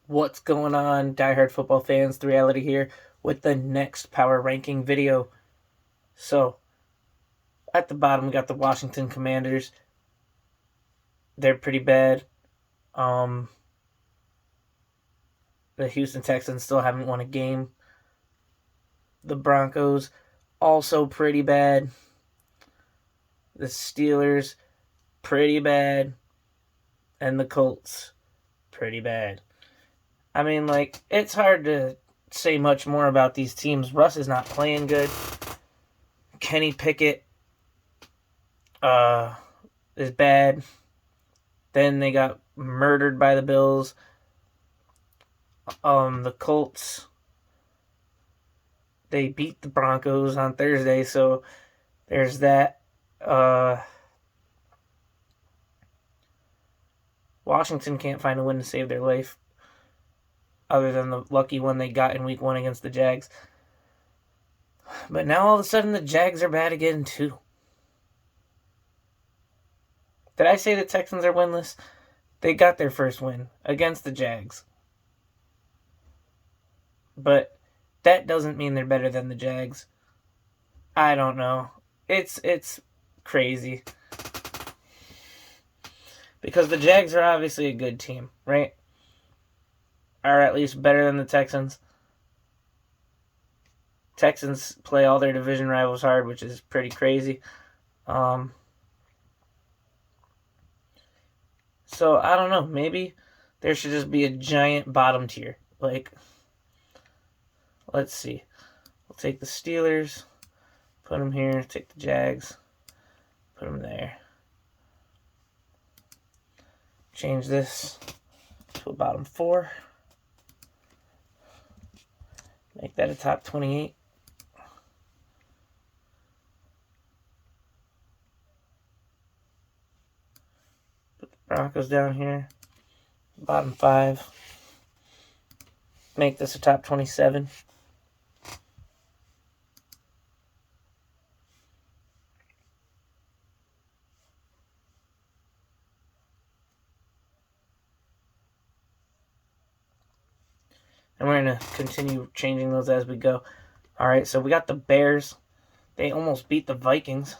What's going on, diehard football fans? The Reality here with the next power ranking video. So, at the bottom, we got the Washington Commanders. They're pretty bad. The Houston Texans still haven't won a game. The Broncos, also pretty bad. The Steelers, pretty bad. And the Colts, pretty bad. I mean, it's hard to say much more about these teams. Russ is not playing good. Kenny Pickett is bad. Then they got murdered by the Bills. The Colts, they beat the Broncos on Thursday, so there's that. Washington can't find a win to save their life, other than the lucky one they got in week 1 against the Jags. But now all of a sudden the Jags are bad again too. Did I say the Texans are winless? They got their first win against the Jags. But that doesn't mean they're better than the Jags. I don't know. It's crazy. Because the Jags are obviously a good team, right? Or at least better than the Texans. Texans play all their division rivals hard, which is pretty crazy. So, I don't know. Maybe there should just be a giant bottom tier. Let's see. We'll take the Steelers, put them here. Take the Jags, put them there. Change this to a bottom 4. Make that a top 28. Put the Broncos down here. Bottom 5. Make this a top 27. And we're going to continue changing those as we go. Alright, so we got the Bears. They almost beat the Vikings.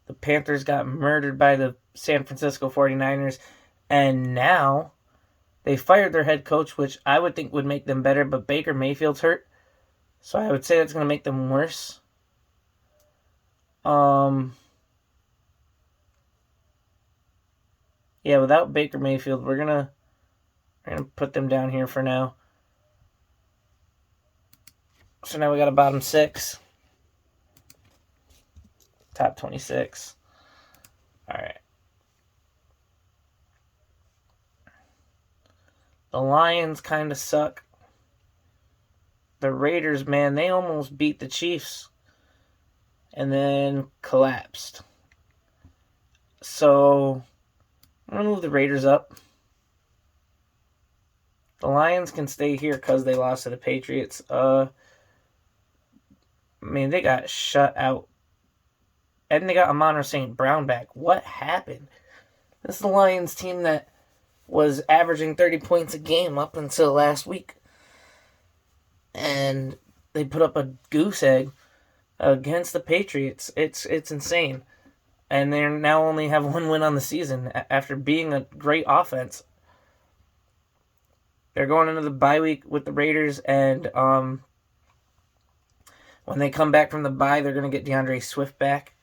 The Panthers got murdered by the San Francisco 49ers. And now they fired their head coach, which I would think would make them better. But Baker Mayfield's hurt. So I would say that's going to make them worse. Yeah, without Baker Mayfield, we're gonna put them down here for now. So now we got a bottom 6. Top 26. Alright. The Lions kind of suck. The Raiders, man, they almost beat the Chiefs. And then collapsed. So, I'm going to move the Raiders up. The Lions can stay here because they lost to the Patriots. They got shut out. And they got Amon St. Brown back. What happened? This is the Lions team that was averaging 30 points a game up until last week. And they put up a goose egg against the Patriots. It's insane. And they now only have 1 win on the season after being a great offense. They're going into the bye week with the Raiders, and when they come back from the bye, they're going to get DeAndre Swift back.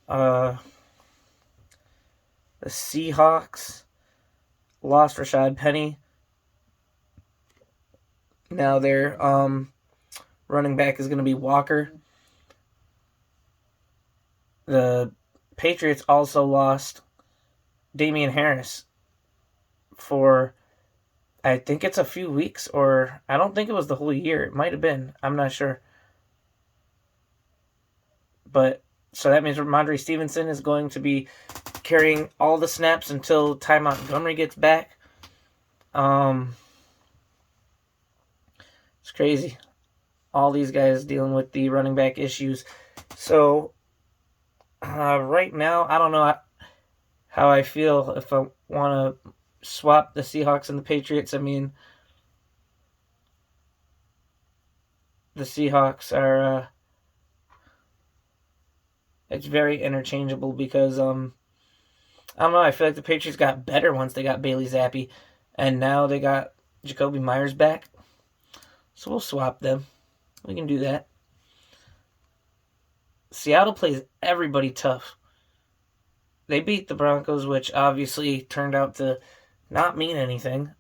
The Seahawks lost Rashad Penny. Now their running back is going to be Walker. The Patriots also lost Damian Harris for, I think it's a few weeks, or I don't think it was the whole year. It might have been. I'm not sure. But, so that means Ramondre Stevenson is going to be carrying all the snaps until Ty Montgomery gets back. It's crazy. All these guys dealing with the running back issues. So, right now, I don't know how I feel if I want to swap the Seahawks and the Patriots, I mean, the Seahawks are it's very interchangeable because I don't know, I feel like the Patriots got better once they got Bailey Zappi, and now they got Jacoby Myers back. So we'll swap them. We can do that. Seattle plays everybody tough. They beat the Broncos, which obviously turned out to not mean anything.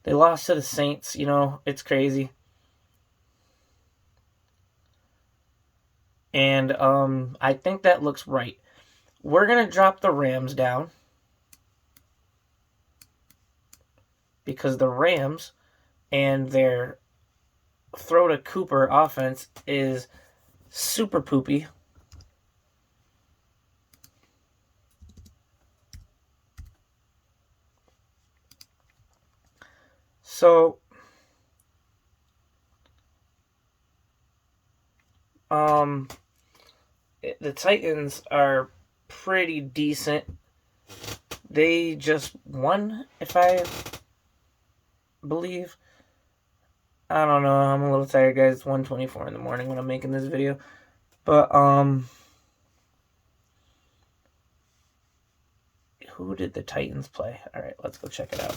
They lost to the Saints. You know, it's crazy. And I think that looks right. We're going to drop the Rams down because the Rams and their throw to Cooper offense is super poopy. So, the Titans are pretty decent. They just won, if I believe. I don't know. I'm a little tired, guys. It's 1:24 in the morning when I'm making this video. But, who did the Titans play? All right, let's go check it out.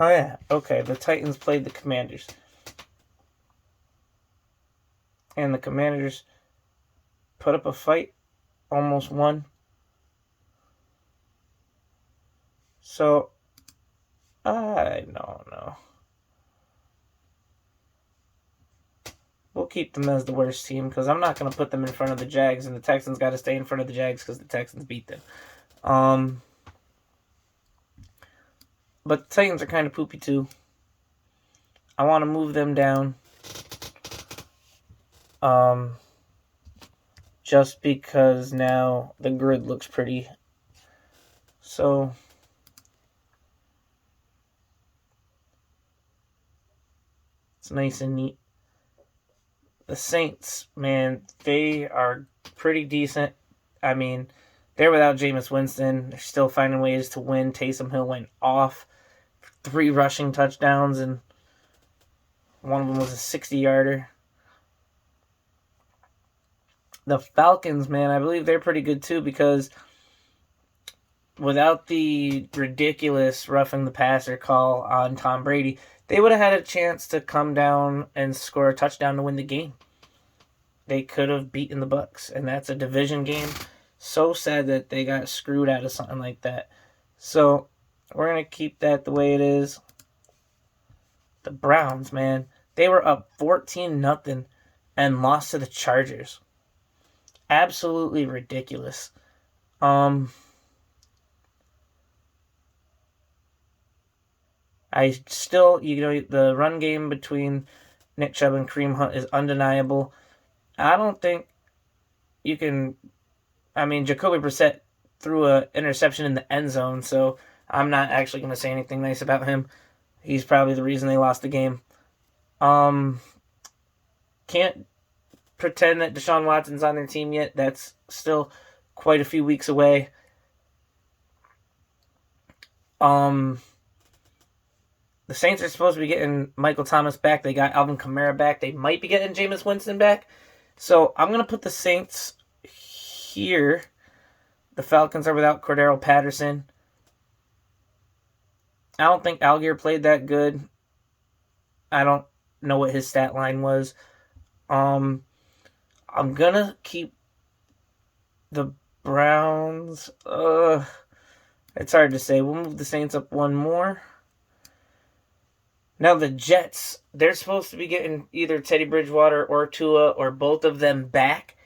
Oh, yeah. Okay, the Titans played the Commanders. And the Commanders put up a fight, almost won. So, I don't know. We'll keep them as the worst team because I'm not going to put them in front of the Jags, and the Texans got to stay in front of the Jags because the Texans beat them. But the Titans are kind of poopy too. I want to move them down. Just because now the grid looks pretty. So, it's nice and neat. The Saints, man, they are pretty decent. I mean, they're without Jameis Winston. They're still finding ways to win. Taysom Hill went off. 3 rushing touchdowns, and one of them was a 60-yarder. The Falcons, man, I believe they're pretty good too because without the ridiculous roughing the passer call on Tom Brady, they would have had a chance to come down and score a touchdown to win the game. They could have beaten the Bucs, and that's a division game. So sad that they got screwed out of something like that. So we're going to keep that the way it is. The Browns, man, they were up 14-0 and lost to the Chargers. Absolutely ridiculous. I still, the run game between Nick Chubb and Kareem Hunt is undeniable. I don't think you can. I mean, Jacoby Brissett threw an interception in the end zone, so I'm not actually going to say anything nice about him. He's probably the reason they lost the game. Can't pretend that Deshaun Watson's on their team yet. That's still quite a few weeks away. The Saints are supposed to be getting Michael Thomas back. They got Alvin Kamara back. They might be getting Jameis Winston back. So I'm going to put the Saints here. The Falcons are without Cordero Patterson. I don't think Algier played that good. I don't know what his stat line was. I'm going to keep the Browns. It's hard to say. We'll move the Saints up one more. Now the Jets, they're supposed to be getting either Teddy Bridgewater or Tua or both of them back.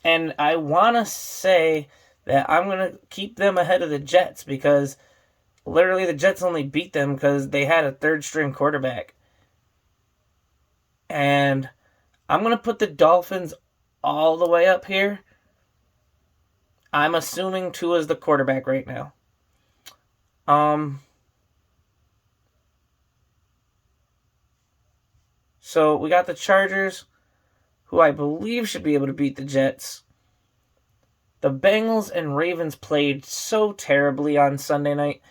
And I want to say that I'm going to keep them ahead of the Jets because literally the Jets only beat them because they had a third-string quarterback. And I'm going to put the Dolphins all the way up here I'm assuming Tua's the quarterback right now. So we got the Chargers, who I believe should be able to beat the Jets. The Bengals and Ravens played so terribly on Sunday night.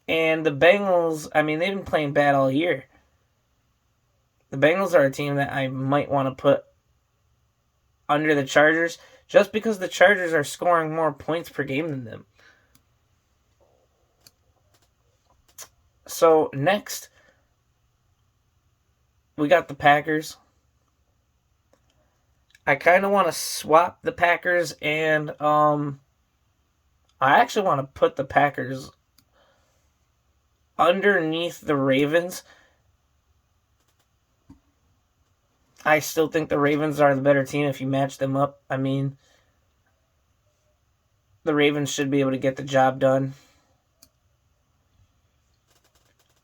And the Bengals, I mean, they've been playing bad all year. The Bengals are a team that I might want to put under the Chargers just because the Chargers are scoring more points per game than them. So next, we got the Packers. I kind of want to swap the Packers and I actually want to put the Packers underneath the Ravens. I still think the Ravens are the better team if you match them up. I mean, the Ravens should be able to get the job done.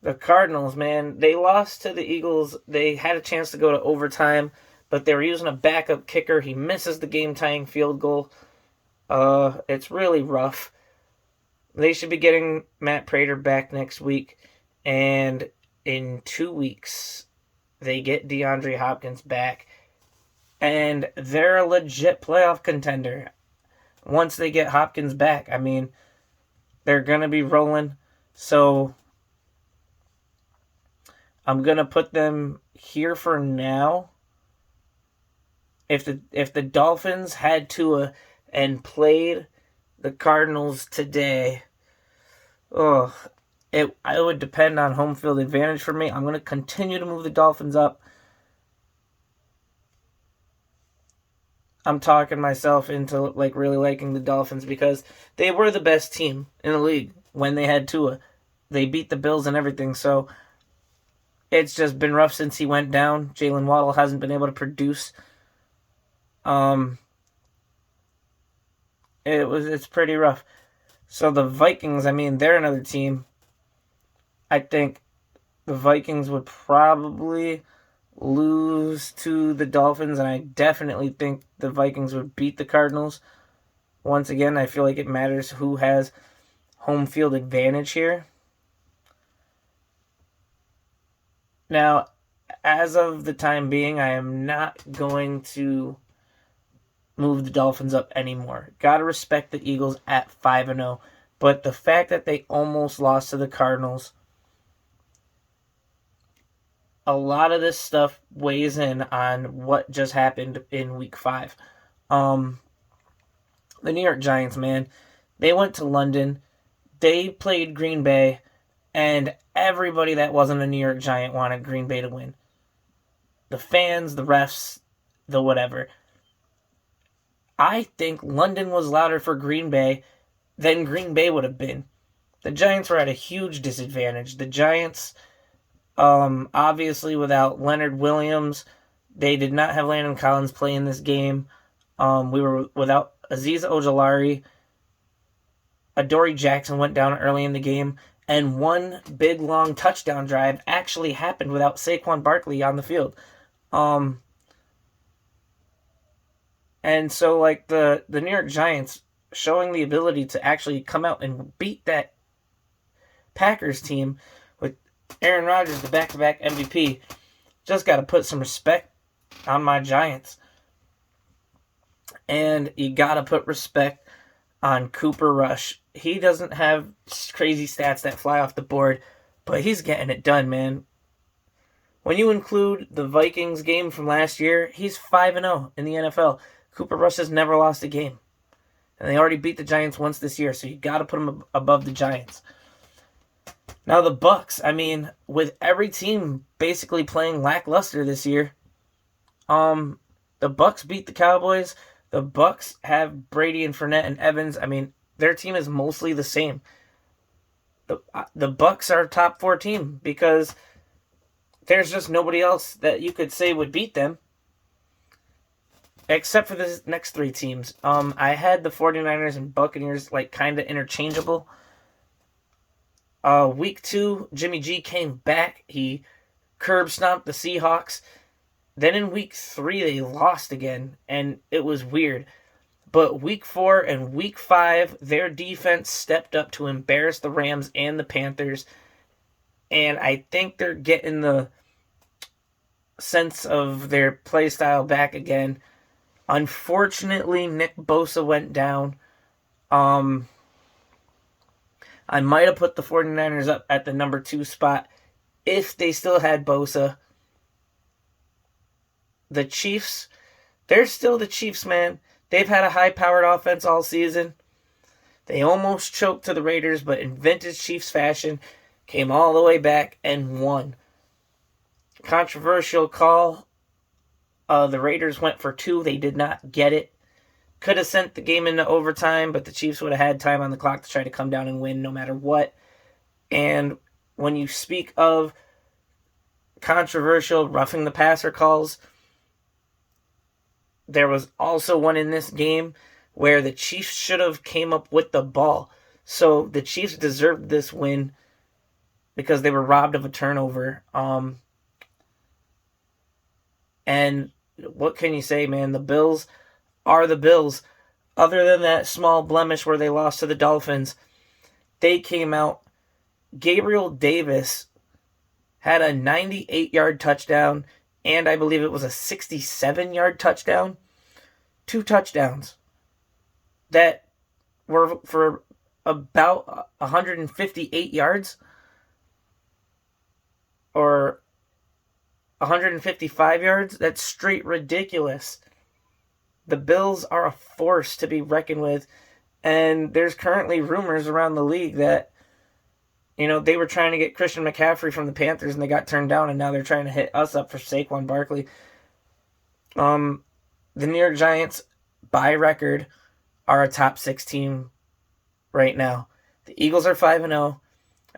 The Cardinals, man, they lost to the Eagles. They had a chance to go to overtime, but they were using a backup kicker. He misses the game-tying field goal. It's really rough. They should be getting Matt Prater back next week, and in 2 weeks, they get DeAndre Hopkins back, and they're a legit playoff contender once they get Hopkins back. I mean, they're going to be rolling, so I'm going to put them here for now. If the Dolphins had Tua and played the Cardinals today, it would depend on home field advantage for me. I'm going to continue to move the Dolphins up. I'm talking myself into like really liking the Dolphins because they were the best team in the league when they had Tua. They beat the Bills and everything, so it's just been rough since he went down. Jalen Waddle hasn't been able to produce. It's pretty rough. So the Vikings, I mean, they're another team. I think the Vikings would probably lose to the Dolphins, and I definitely think the Vikings would beat the Cardinals. Once again, I feel like it matters who has home field advantage here. Now, as of the time being, I am not going to move the Dolphins up anymore. Gotta respect the Eagles at 5-0. But the fact that they almost lost to the Cardinals, a lot of this stuff weighs in on what just happened in Week 5. The New York Giants, man, they went to London. They played Green Bay, and everybody that wasn't a New York Giant wanted Green Bay to win. The fans, the refs, the whatever. I think London was louder for Green Bay than Green Bay would have been. The Giants were at a huge disadvantage. The Giants, obviously without Leonard Williams, they did not have Landon Collins play in this game. We were without Azeez Ojulari. Adoree Jackson went down early in the game, and one big, long touchdown drive actually happened without Saquon Barkley on the field. And so, like, the New York Giants showing the ability to actually come out and beat that Packers team with Aaron Rodgers, the back-to-back MVP, just got to put some respect on my Giants. And you got to put respect on Cooper Rush. He doesn't have crazy stats that fly off the board, but he's getting it done, man. When you include the Vikings game from last year, he's 5-0 in the NFL. Cooper Rush has never lost a game. And they already beat the Giants once this year, so you got to put them above the Giants. Now the Bucs, I mean, with every team basically playing lackluster this year, the Bucs beat the Cowboys. The Bucs have Brady and Fournette and Evans. I mean, their team is mostly the same. The Bucs are a top 4 team because there's just nobody else that you could say would beat them. Except for the next 3 teams. I had the 49ers and Buccaneers like kind of interchangeable. Week 2, Jimmy G came back. He curb stomped the Seahawks. Then in week 3, they lost again, and it was weird. But week 4 and week 5, their defense stepped up to embarrass the Rams and the Panthers. And I think they're getting the sense of their play style back again. Unfortunately, Nick Bosa went down. I might have put the 49ers up at the number 2 spot if they still had Bosa. The Chiefs, they're still the Chiefs, man. They've had a high-powered offense all season. They almost choked to the Raiders, but in vintage Chiefs fashion, came all the way back and won. Controversial call. The Raiders went for 2. They did not get it. Could have sent the game into overtime, but the Chiefs would have had time on the clock to try to come down and win no matter what. And when you speak of controversial roughing the passer calls, there was also one in this game where the Chiefs should have came up with the ball. So the Chiefs deserved this win because they were robbed of a turnover. And what can you say, man? The Bills are the Bills. Other than that small blemish where they lost to the Dolphins, they came out. Gabriel Davis had a 98-yard touchdown, and I believe it was a 67-yard touchdown. 2 touchdowns that were for about 158 yards or 155 yards. That's straight ridiculous. The Bills are a force to be reckoned with, and there's currently rumors around the league that, they were trying to get Christian McCaffrey from the Panthers and they got turned down, and now they're trying to hit us up for Saquon Barkley. The New York Giants, by record, are a top 6 team right now. The Eagles are 5-0, and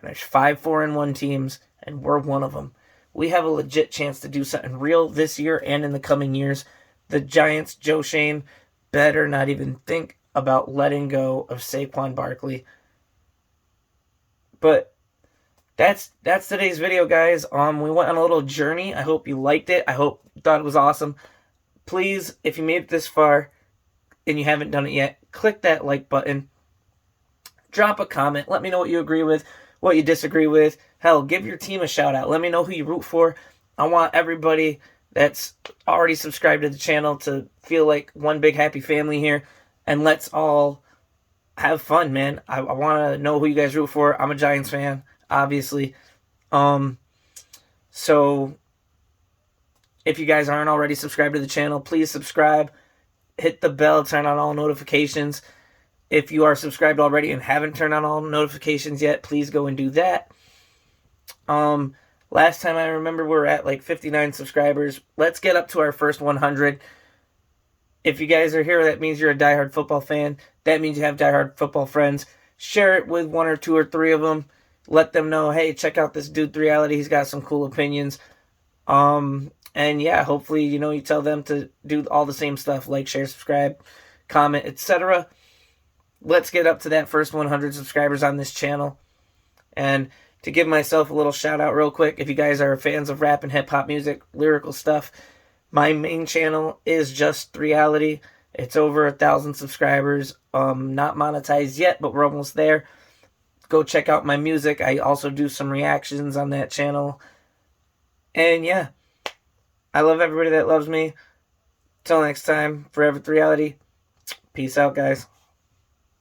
there's 5 4-1 teams, and we're one of them. We have a legit chance to do something real this year and in the coming years. The Giants, Joe Shane, better not even think about letting go of Saquon Barkley. But that's today's video, guys. We went on a little journey. I hope you liked it. I hope you thought it was awesome. Please, if you made it this far and you haven't done it yet, click that like button. Drop a comment. Let me know what you agree with, what you disagree with. Hell, give your team a shout out. Let me know who you root for. I want everybody that's already subscribed to the channel to feel like one big happy family here. And let's all have fun, man. I want to know who you guys root for. I'm a Giants fan, obviously. So if you guys aren't already subscribed to the channel, please subscribe. Hit the bell, turn on all notifications. If you are subscribed already and haven't turned on all notifications yet, please go and do that. Last time I remember we were at like 59 subscribers. Let's get up to our first 100. If you guys are here, that means you're a diehard football fan. That means you have diehard football friends. Share it with 1 or 2 or 3 of them. Let them know, hey, check out this dude, Reality. He's got some cool opinions. And yeah, hopefully, you tell them to do all the same stuff, like, share, subscribe, comment, etc. Let's get up to that first 100 subscribers on this channel. And to give myself a little shout out real quick, if you guys are fans of rap and hip hop music, lyrical stuff, my main channel is Just Reality. It's over 1,000 subscribers. Not monetized yet, but we're almost there. Go check out my music. I also do some reactions on that channel. And yeah, I love everybody that loves me. Till next time, forever with Reality. Peace out, guys.